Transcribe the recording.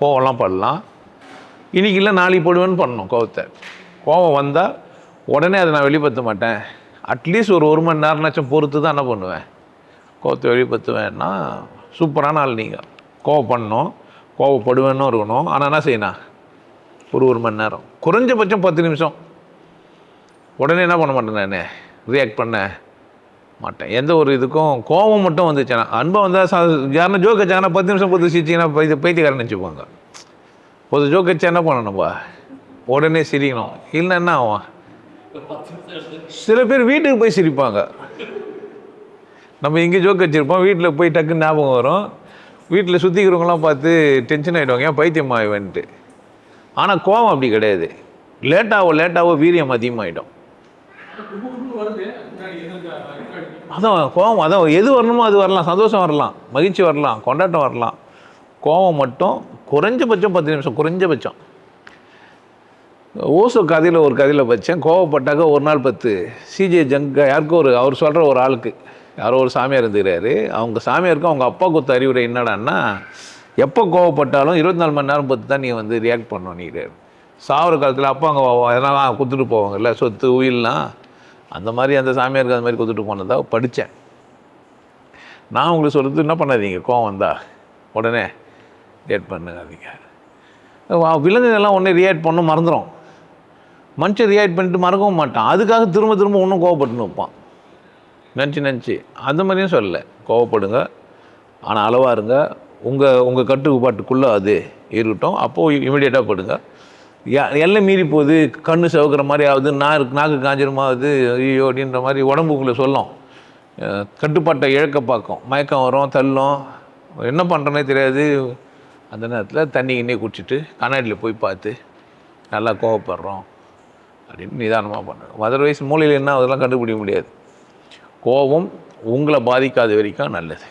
கோவம்லாம் படலாம். இன்றைக்கி இல்லை நாளைக்கு போடுவேன்னு பண்ணணும் கோவத்தை. கோவம் வந்தால் உடனே அதை நான் வெளிப்படுத்த மாட்டேன். அட்லீஸ்ட் ஒரு மணி நேரம்னாச்சும் பொறுத்து தான் என்ன பண்ணுவேன், கோவத்தை வெளிப்படுத்துவேன்னா சூப்பரான ஆள் நீங்கள். கோவப்படணும், கோவப்படுவேன்னு இருக்கணும். ஆனால் என்ன செய்யணும், ஒரு மணி நேரம், குறைஞ்சபட்சம் 10 நிமிஷம். உடனே என்ன பண்ண மாட்டேன், நான் ரியாக்ட் பண்ண மாட்டேன். எந்த ஒரு இதுக்கும் கோவம் மட்டும் வந்துச்சுன்னா, அன்பை வந்தால் யாருன்னா ஜோக் வச்சாங்கன்னா 10 நிமிஷம் பொது சிரிச்சிங்கன்னா பைத்தியக்காரன் நினச்சிப்பாங்க. பொது ஜோக் வச்சா என்ன பண்ணணும்பா, உடனே சிரிக்கணும். இல்லைன்னா என்ன ஆகும், சில பேர் வீட்டுக்கு போய் சிரிப்பாங்க. நம்ம இங்கே ஜோக் வச்சுருப்போம், வீட்டில் போய் டக்குன்னு ஞாபகம் வரும். வீட்டில் சுற்றிக்கிறவங்களாம் பார்த்து டென்ஷன் ஆகிடுவாங்க, ஏன் பைத்தியம் ஆகிடுவேன்ட்டு. ஆனால் கோவம் அப்படி கிடையாது. லேட்டாவோ வீரியம் அதிகமாகிடும். அதான் கோவம், அதான் எது வரணுமோ அது வரலாம். சந்தோஷம் வரலாம், மகிழ்ச்சி வரலாம், கொண்டாட்டம் வரலாம். கோவம் மட்டும் குறைஞ்சபட்சம் 10 நிமிஷம், குறைஞ்சபட்சம். ஓசோ கதையில் ஒரு கதையில் படித்தேன், கோவப்பட்டாக்க ஒரு நாள் 10. சிஜே ஜங்க யாருக்கும் அவர் சொல்கிற ஒரு ஆளுக்கு, யாரோ ஒரு சாமியார் இருந்துக்கிறாரு. அவங்க சாமியாருக்கு அவங்க அப்பா கொடுத்த அறிவுரை என்னடான்னா, எப்போ கோவப்பட்டாலும் 24 மணி நேரம் 10 தான் நீ ரியாக்ட் பண்ணணும். நீர் சாவர காலத்தில் அப்பா அங்கே எதனால் கொடுத்துட்டு போவாங்கல்ல, சொத்து உயில்லாம், அந்த மாதிரி அந்த சாமியாருக்கு அது மாதிரி கொடுத்துட்டு போனதாக படித்தேன். நான் உங்களுக்கு சொல்கிறது, என்ன பண்ணாதீங்க, கோவம் வந்தால் உடனே ரியாக்ட் பண்ணுங்க. விலங்குகள்லாம் ஒன்றே ரியாக்ட் பண்ணணும் மறந்துடும். மனுஷன் ரியாக்ட் பண்ணிட்டு மறக்கவும் மாட்டான். அதுக்காக திரும்ப ஒன்றும் கோவப்பட்டுன்னு வைப்பான், நினச்சி. அந்த மாதிரியும் சொல்லலை, கோவப்படுங்க, ஆனால் அளவாக இருங்க. உங்கள் கட்டுப்பாட்டுக்குள்ளே அது இருக்கட்டும். அப்போது இமீடியட்டாக படுங்க. எல்லாம் மீறி போகுது, கண்ணு செவக்கிற மாதிரி ஆகுது, நாக்கு காஞ்சிரமாகுது, ஐயோ அப்படின்ற மாதிரி உடம்புக்குள்ளே சொல்லும். கட்டுப்பாட்டை இழக்க பார்க்கும், மயக்கம் வரும், தள்ளும், என்ன பண்ணுறனே தெரியாது. அந்த நேரத்தில் தண்ணி குடிச்சிட்டு கண்ணாடியில் போய் பார்த்து நல்லா கோவப்படுறோம் அப்படின்னு நிதானமாக பண்ணுங்க. அதர்வைஸ் மூலையில் என்ன அதெல்லாம் கண்டுபிடிக்க முடியாது. கோபம் உங்களை பாதிக்காத வரைக்கும் நல்லது.